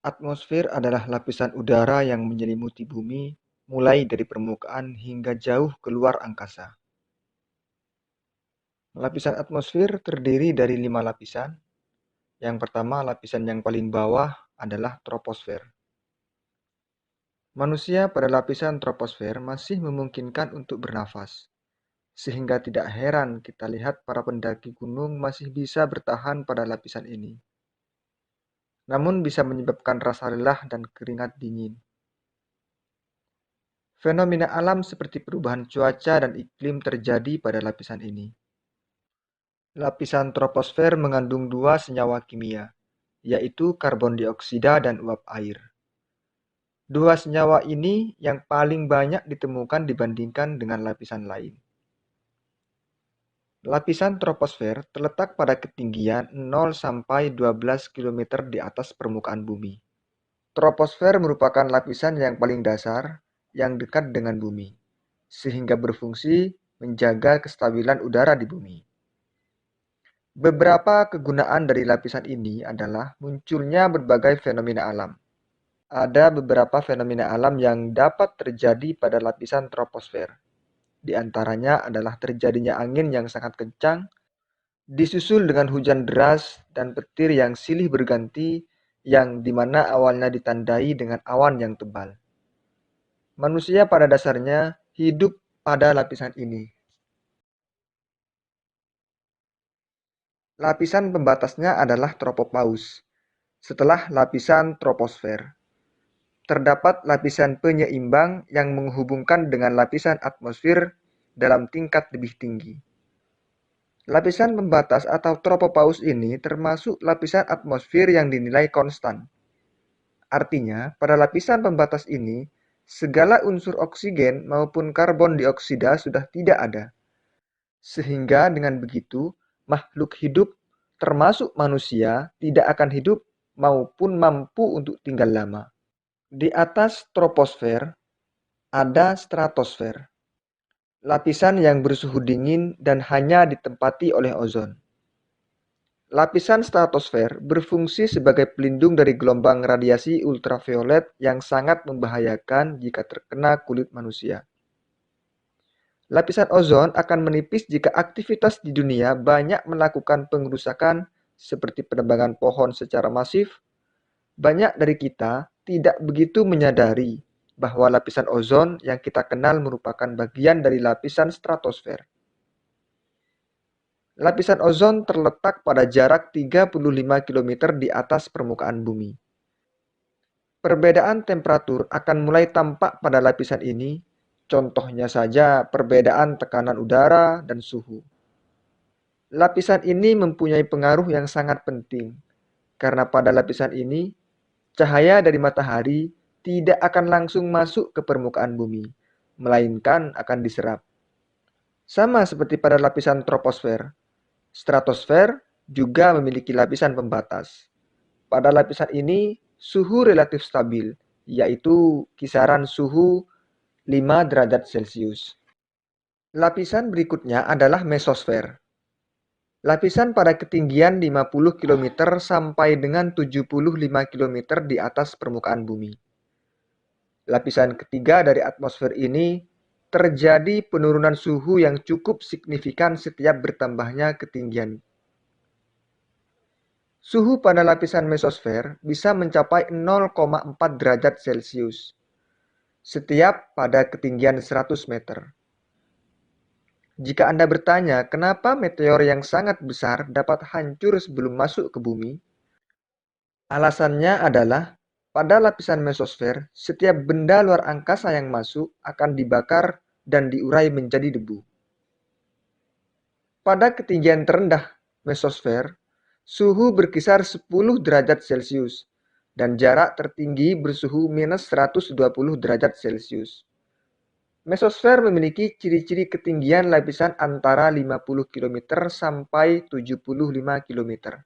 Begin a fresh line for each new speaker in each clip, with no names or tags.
Atmosfer adalah lapisan udara yang menyelimuti bumi, mulai dari permukaan hingga jauh keluar angkasa. Lapisan atmosfer terdiri dari 5 lapisan. Yang pertama, lapisan yang paling bawah adalah troposfer. Manusia pada lapisan troposfer masih memungkinkan untuk bernafas, sehingga tidak heran kita lihat para pendaki gunung masih bisa bertahan pada lapisan ini. Namun bisa menyebabkan rasa lelah dan keringat dingin. Fenomena alam seperti perubahan cuaca dan iklim terjadi pada lapisan ini. Lapisan troposfer mengandung 2 senyawa kimia, yaitu karbon dioksida dan uap air. 2 senyawa ini yang paling banyak ditemukan dibandingkan dengan lapisan lain. Lapisan troposfer terletak pada ketinggian 0 sampai 12 km di atas permukaan bumi. Troposfer merupakan lapisan yang paling dasar yang dekat dengan bumi, sehingga berfungsi menjaga kestabilan udara di bumi. Beberapa kegunaan dari lapisan ini adalah munculnya berbagai fenomena alam. Ada beberapa fenomena alam yang dapat terjadi pada lapisan troposfer. Di antaranya adalah terjadinya angin yang sangat kencang, disusul dengan hujan deras dan petir yang silih berganti yang dimana awalnya ditandai dengan awan yang tebal. Manusia pada dasarnya hidup pada lapisan ini. Lapisan pembatasnya adalah tropopause. Setelah lapisan troposfer, terdapat lapisan penyeimbang yang menghubungkan dengan lapisan atmosfer dalam tingkat lebih tinggi. Lapisan pembatas atau tropopause ini termasuk lapisan atmosfer yang dinilai konstan. Artinya, pada lapisan pembatas ini, segala unsur oksigen maupun karbon dioksida sudah tidak ada. Sehingga dengan begitu, makhluk hidup termasuk manusia tidak akan hidup maupun mampu untuk tinggal lama. Di atas troposfer ada stratosfer, lapisan yang bersuhu dingin dan hanya ditempati oleh ozon. Lapisan stratosfer berfungsi sebagai pelindung dari gelombang radiasi ultraviolet yang sangat membahayakan jika terkena kulit manusia. Lapisan ozon akan menipis jika aktivitas di dunia banyak melakukan pengerusakan seperti penebangan pohon secara masif. Banyak dari kita tidak begitu menyadari bahwa lapisan ozon yang kita kenal merupakan bagian dari lapisan stratosfer. Lapisan ozon terletak pada jarak 35 km di atas permukaan bumi. Perbedaan temperatur akan mulai tampak pada lapisan ini, contohnya saja perbedaan tekanan udara dan suhu. Lapisan ini mempunyai pengaruh yang sangat penting, karena pada lapisan ini, cahaya dari matahari tidak akan langsung masuk ke permukaan bumi, melainkan akan diserap. Sama seperti pada lapisan troposfer, stratosfer juga memiliki lapisan pembatas. Pada lapisan ini, suhu relatif stabil, yaitu kisaran suhu 5 derajat Celcius. Lapisan berikutnya adalah mesosfer. Lapisan pada ketinggian 50 km sampai dengan 75 km di atas permukaan bumi. Lapisan ketiga dari atmosfer ini terjadi penurunan suhu yang cukup signifikan setiap bertambahnya ketinggian. Suhu pada lapisan mesosfer bisa mencapai 0,4 derajat Celcius setiap pada ketinggian 100 meter. Jika Anda bertanya kenapa meteor yang sangat besar dapat hancur sebelum masuk ke bumi, alasannya adalah pada lapisan mesosfer, setiap benda luar angkasa yang masuk akan dibakar dan diurai menjadi debu. Pada ketinggian terendah mesosfer, suhu berkisar 10 derajat Celcius dan jarak tertinggi bersuhu minus 120 derajat Celcius. Mesosfer memiliki ciri-ciri ketinggian lapisan antara 50 km sampai 75 km.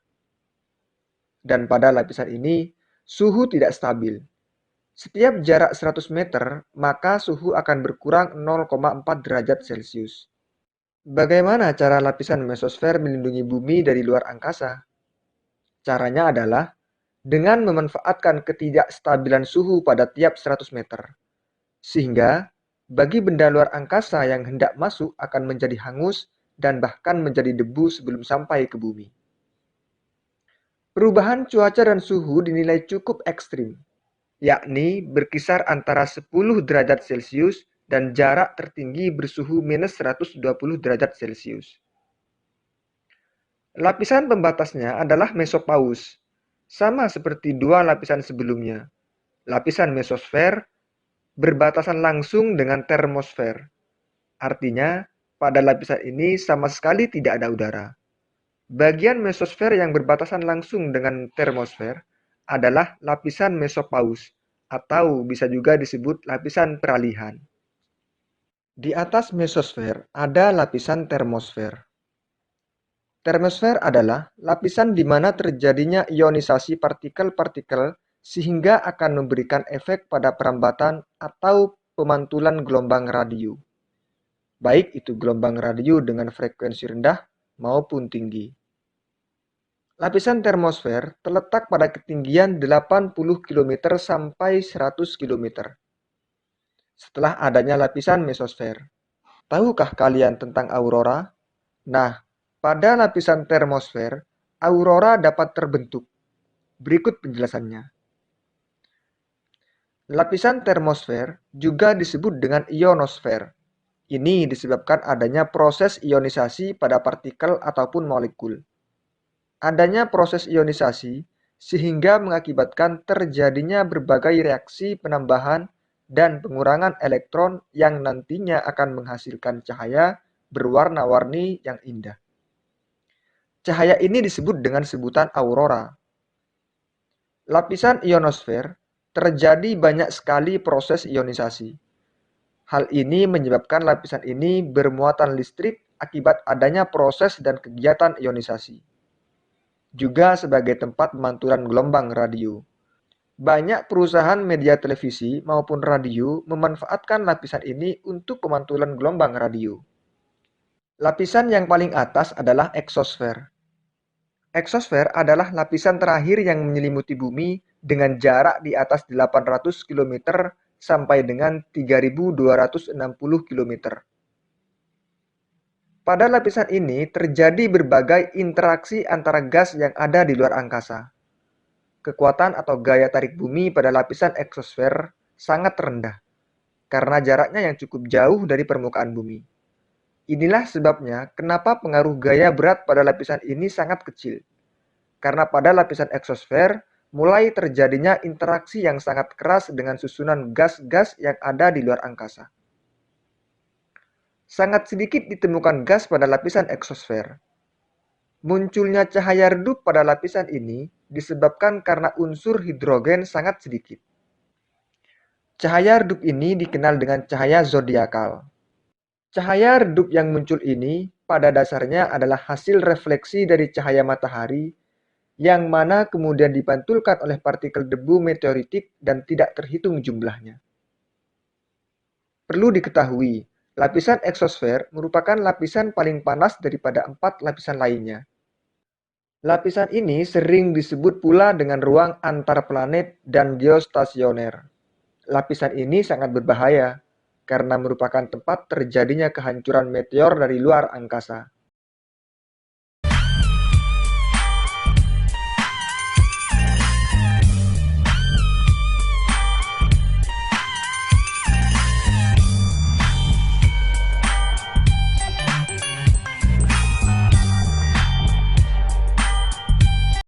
Dan pada lapisan ini, suhu tidak stabil. Setiap jarak 100 meter, maka suhu akan berkurang 0,4 derajat Celcius. Bagaimana cara lapisan mesosfer melindungi bumi dari luar angkasa? Caranya adalah dengan memanfaatkan ketidakstabilan suhu pada tiap 100 meter. Sehingga, bagi benda luar angkasa yang hendak masuk akan menjadi hangus dan bahkan menjadi debu sebelum sampai ke bumi. Perubahan cuaca dan suhu dinilai cukup ekstrim, yakni berkisar antara 10 derajat Celcius dan jarak tertinggi bersuhu minus 120 derajat Celcius. Lapisan pembatasnya adalah mesopaus, sama seperti dua lapisan sebelumnya. Lapisan mesosfer berbatasan langsung dengan termosfer. Artinya, pada lapisan ini sama sekali tidak ada udara. Bagian mesosfer yang berbatasan langsung dengan termosfer adalah lapisan mesopaus, atau bisa juga disebut lapisan peralihan. Di atas mesosfer ada lapisan termosfer. Termosfer adalah lapisan di mana terjadinya ionisasi partikel-partikel sehingga akan memberikan efek pada perambatan atau pemantulan gelombang radio. Baik itu gelombang radio dengan frekuensi rendah maupun tinggi. Lapisan termosfer terletak pada ketinggian 80 km sampai 100 km. Setelah adanya lapisan mesosfer. Tahukah kalian tentang aurora? Nah, pada lapisan termosfer, aurora dapat terbentuk. Berikut penjelasannya. Lapisan termosfer juga disebut dengan ionosfer. Ini disebabkan adanya proses ionisasi pada partikel ataupun molekul. Adanya proses ionisasi sehingga mengakibatkan terjadinya berbagai reaksi penambahan dan pengurangan elektron yang nantinya akan menghasilkan cahaya berwarna-warni yang indah. Cahaya ini disebut dengan sebutan aurora. Lapisan ionosfer terjadi banyak sekali proses ionisasi. Hal ini menyebabkan lapisan ini bermuatan listrik akibat adanya proses dan kegiatan ionisasi. Juga sebagai tempat pemantulan gelombang radio. Banyak perusahaan media televisi maupun radio memanfaatkan lapisan ini untuk pemantulan gelombang radio. Lapisan yang paling atas adalah eksosfer. Eksosfer adalah lapisan terakhir yang menyelimuti bumi dengan jarak di atas 800 km sampai dengan 3.260 km. Pada lapisan ini terjadi berbagai interaksi antara gas yang ada di luar angkasa. Kekuatan atau gaya tarik bumi pada lapisan eksosfer sangat rendah, karena jaraknya yang cukup jauh dari permukaan bumi. Inilah sebabnya kenapa pengaruh gaya berat pada lapisan ini sangat kecil. Karena pada lapisan eksosfer mulai terjadinya interaksi yang sangat keras dengan susunan gas-gas yang ada di luar angkasa. Sangat sedikit ditemukan gas pada lapisan eksosfer. Munculnya cahaya redup pada lapisan ini disebabkan karena unsur hidrogen sangat sedikit. Cahaya redup ini dikenal dengan cahaya zodiakal. Cahaya redup yang muncul ini pada dasarnya adalah hasil refleksi dari cahaya matahari yang mana kemudian dipantulkan oleh partikel debu meteoritik dan tidak terhitung jumlahnya. Perlu diketahui, lapisan eksosfer merupakan lapisan paling panas daripada 4 lapisan lainnya. Lapisan ini sering disebut pula dengan ruang antar planet dan geostasioner. Lapisan ini sangat berbahaya karena merupakan tempat terjadinya kehancuran meteor dari luar angkasa.